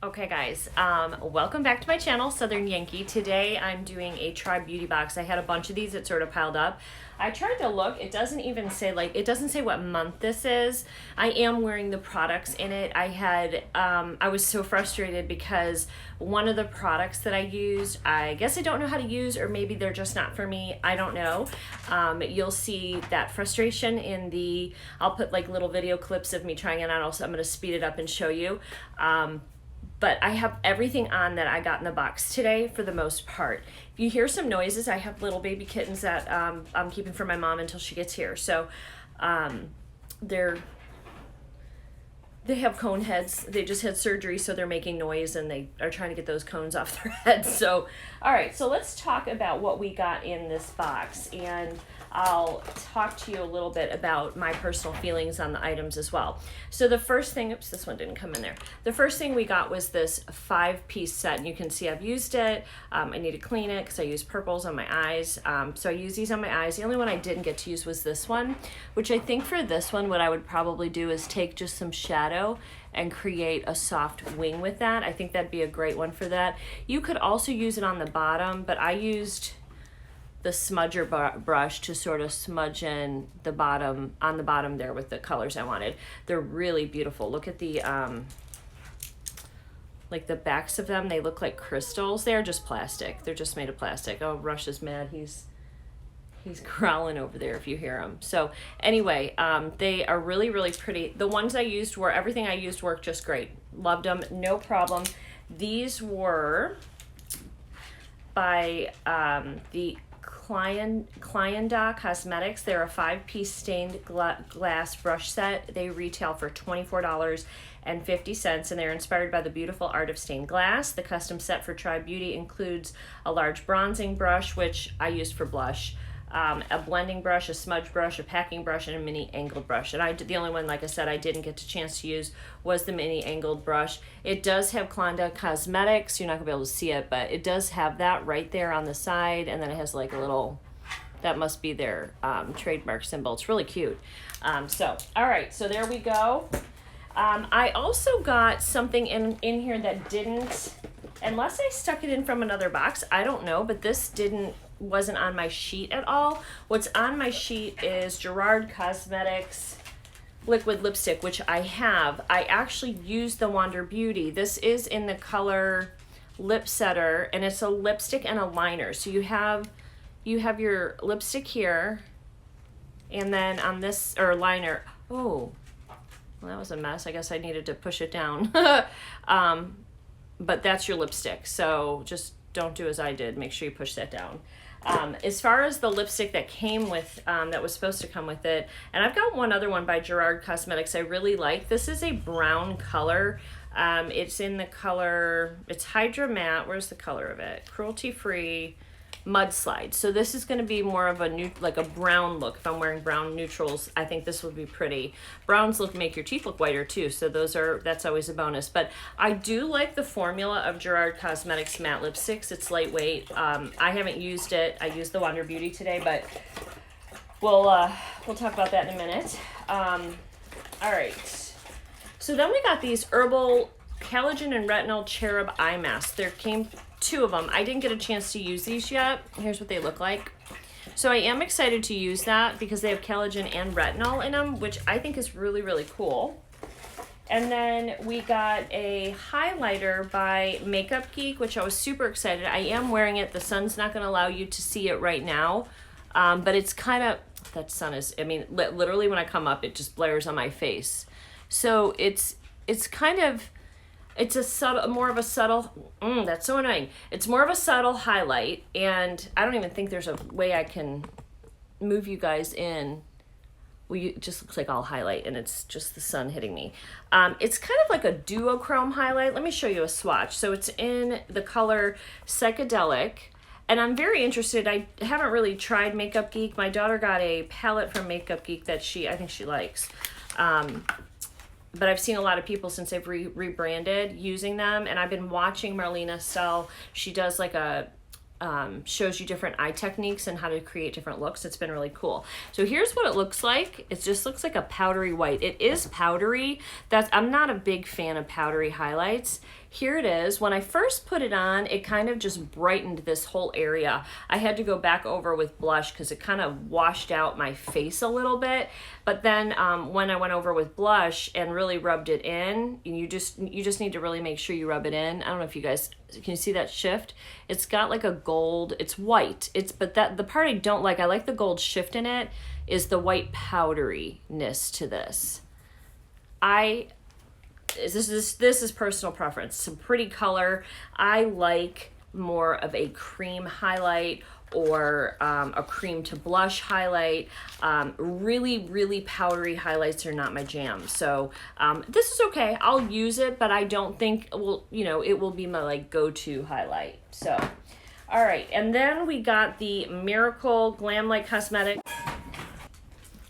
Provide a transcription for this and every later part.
Okay guys, welcome back to my channel, Southern Yankee. Today I'm doing a Try Beauty box. I had a bunch of these that sort of piled up. I tried to look, it doesn't even say, it doesn't say what month this is. I am wearing the products in it. I was so frustrated because one of the products that I used, I guess I don't know how to use, or maybe they're just not for me, I don't know. You'll see that frustration in I'll put like little video clips of me trying it on. Also, I'm gonna speed it up and show you. But I have everything on that I got in the box today for the most part. If you hear some noises, I have little baby kittens that I'm keeping for my mom until she gets here. So they have cone heads. They just had surgery, so they're making noise and they are trying to get those cones off their heads. So, all right, so let's talk about what we got in this box, and I'll talk to you a little bit about my personal feelings on the items as well. So the first thing, oops, this one didn't come in there. The first thing we got was this 5-piece set, and you can see I've used it. I need to clean it because I use purples on my eyes. So I use these on my eyes. The only one I didn't get to use was this one, which I think for this one, what I would probably do is take just some shadow and create a soft wing with that. I think that'd be a great one for that. You could also use it on the bottom, but I used the smudger brush to sort of smudge in the bottom, on the bottom there with the colors I wanted. They're really beautiful. Look at the like the backs of them. They look like crystals. They're just plastic. They're just made of plastic. Oh, Rush is mad. He's growling over there if you hear him. So anyway, they are really, really pretty. The ones I used everything I used worked just great. Loved them, no problem. These were by the Clienda Cosmetics. They're a 5-piece stained glass brush set. They retail for $24.50, and they're inspired by the beautiful art of stained glass. The custom set for Try Beauty includes a large bronzing brush, which I used for blush, a blending brush, a smudge brush, a packing brush, and a mini angled brush. And the only one, like I said, I didn't get a chance to use was the mini angled brush. It does have Clienda Cosmetics. You're not gonna be able to see it, but it does have that right there on the side, and then it has like a little, that must be their trademark symbol. It's really cute. So, all right, so there we go. I also got something in here that didn't, unless I stuck it in from another box, I don't know, but this wasn't on my sheet at all. What's on my sheet is Gerard Cosmetics liquid lipstick, which I have. I actually used the Wander Beauty. This is in the color Lip Setter, and it's a lipstick and a liner. So you have your lipstick here, and then on this, or liner, oh, well, that was a mess. I guess I needed to push it down. But that's your lipstick, so just don't do as I did. Make sure you push that down. As far as the lipstick that came with, that was supposed to come with it, and I've got one other one by Gerard Cosmetics I really like. This is a brown color. It's in the color, it's Hydra Matte. Where's the color of it? Cruelty Free Mudslide. So this is going to be more of a like a brown look. If I'm wearing brown neutrals, I think this would be pretty. Browns make your teeth look whiter too, so that's always a bonus. But I do like the formula of Gerard Cosmetics matte lipsticks. It's lightweight. I haven't used it. I used the Wander Beauty today, but we'll talk about that in a minute. All right. So then we got these herbal collagen and retinol cherub eye masks. There came 2 of them. I didn't get a chance to use these yet. Here's what they look like. So I am excited to use that because they have collagen and retinol in them, which I think is really, really cool. And then we got a highlighter by Makeup Geek, which I was super excited. I am wearing it. The sun's not going to allow you to see it right now, but it's kind of, that sun is, I mean, literally when I come up, it just blares on my face. So it's kind of, it's a subtle, more of a subtle, that's so annoying. It's more of a subtle highlight, and I don't even think there's a way I can move you guys in. Well, it just looks like all highlight, and it's just the sun hitting me. It's kind of like a duochrome highlight. Let me show you a swatch. So it's in the color Psychedelic, and I'm very interested. I haven't really tried Makeup Geek. My daughter got a palette from Makeup Geek that I think she likes. But I've seen a lot of people since they've rebranded using them, and I've been watching Marlena sell. She does like a shows you different eye techniques and how to create different looks. It's been really cool. So here's what it looks like. It just looks like a powdery white. It is powdery. I'm not a big fan of powdery highlights. Here it is. When I first put it on, it kind of just brightened this whole area. I had to go back over with blush because it kind of washed out my face a little bit. But then when I went over with blush and really rubbed it in, you just need to really make sure you rub it in. I don't know if you guys can you see that shift. It's got like a gold. It's white. But the part I don't like. I like the gold shift in it. Is the white powderyness to this. This is personal preference. Some pretty color. I like more of a cream highlight or a cream to blush highlight. Really powdery highlights are not my jam. So this is okay. I'll use it, but I don't think it will be my like go-to highlight. So, all right. And then we got the Miracle Glam Light Cosmetic.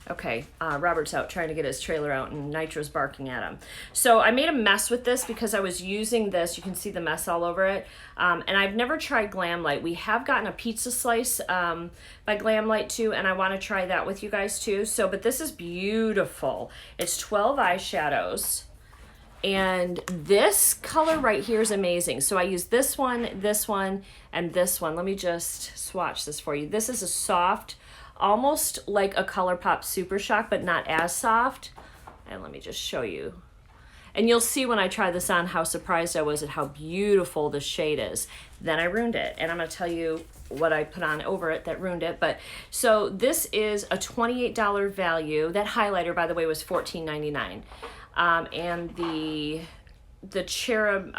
Okay, Robert's out trying to get his trailer out and Nitro's barking at him. So I made a mess with this because I was using this. You can see the mess all over it. And I've never tried Glam Light. We have gotten a pizza slice by Glam Light too, and I want to try that with you guys too. So, but this is beautiful. It's 12 eyeshadows. And this color right here is amazing. So I use this one, and this one. Let me just swatch this for you. This is a soft, almost like a ColourPop Super Shock, but not as soft. And let me just show you. And you'll see when I try this on how surprised I was at how beautiful the shade is. Then I ruined it. And I'm going to tell you what I put on over it that ruined it. But so this is a $28 value. That highlighter, by the way, was $14.99. And the cherub,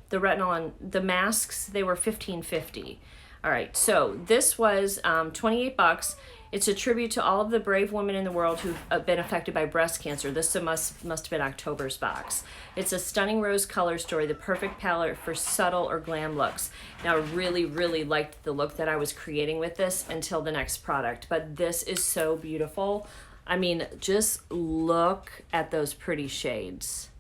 the retinol and the masks, they were $15.50. All right, so this was 28 bucks. It's a tribute to all of the brave women in the world who've been affected by breast cancer. This must have been October's box. It's a stunning rose color story, the perfect palette for subtle or glam looks. Now, I really liked the look that I was creating with this until the next product, but this is so beautiful. I mean, just look at those pretty shades.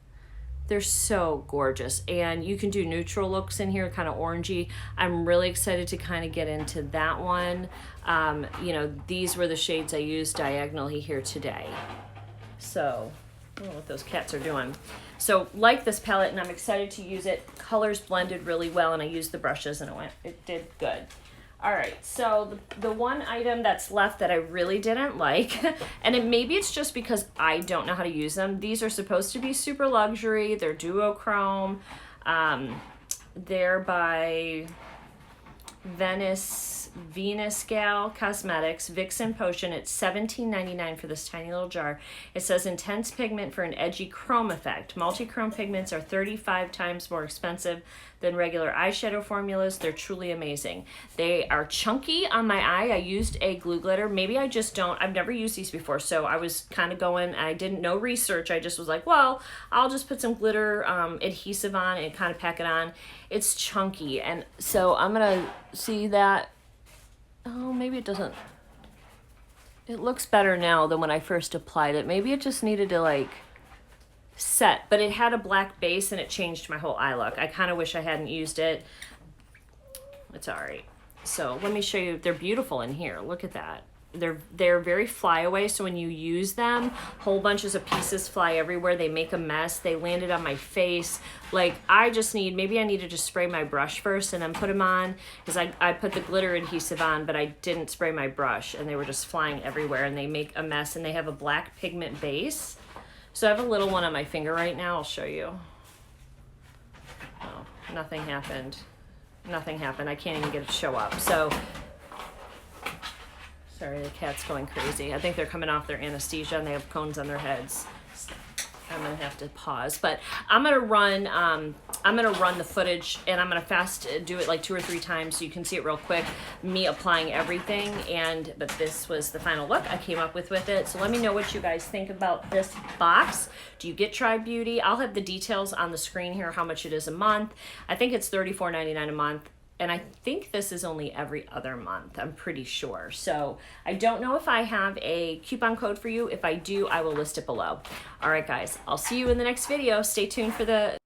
They're so gorgeous. And you can do neutral looks in here, kind of orangey. I'm really excited to kind of get into that one. These were the shades I used diagonally here today. So, I don't know what those cats are doing. So, like this palette, and I'm excited to use it. Colors blended really well, and I used the brushes, and it did good. All right, so the one item that's left that I really didn't like, and maybe it's just because I don't know how to use them. These are supposed to be super luxury. They're duochrome. They're by Venus Gal Cosmetics Vixen Potion. It's $17.99 for this tiny little jar. It says intense pigment for an edgy chrome effect. Multi-chrome pigments are 35 times more expensive than regular eyeshadow formulas. They're truly amazing. They are chunky on my eye. I used a glue glitter. Maybe I just don't. I've never used these before, so I was kind of going. I didn't know research. I just was like, well, I'll just put some glitter adhesive on and kind of pack it on. It's chunky, and so I'm gonna see that. Oh, maybe it doesn't. It looks better now than when I first applied it. Maybe it just needed to like set, but it had a black base and it changed my whole eye look. I kind of wish I hadn't used it. It's all right. So let me show you. They're beautiful in here. Look at that. They're very flyaway, so when you use them, whole bunches of pieces fly everywhere. They make a mess. They landed on my face. Like, maybe I need to just spray my brush first and then put them on, because I put the glitter adhesive on, but I didn't spray my brush, and they were just flying everywhere, and they make a mess, and they have a black pigment base. So I have a little one on my finger right now. I'll show you. Oh, nothing happened. Nothing happened. I can't even get it to show up. So, sorry, the cat's going crazy. I think they're coming off their anesthesia and they have cones on their heads. I'm gonna have to pause, but I'm gonna run the footage, and I'm gonna fast do it like 2 or 3 times so you can see it real quick, me applying everything. But this was the final look I came up with it. So let me know what you guys think about this box. Do you get Tribe Beauty? I'll have the details on the screen here, how much it is a month. I think it's $34.99 a month. And I think this is only every other month, I'm pretty sure. So I don't know if I have a coupon code for you. If I do, I will list it below. All right, guys, I'll see you in the next video. Stay tuned for the...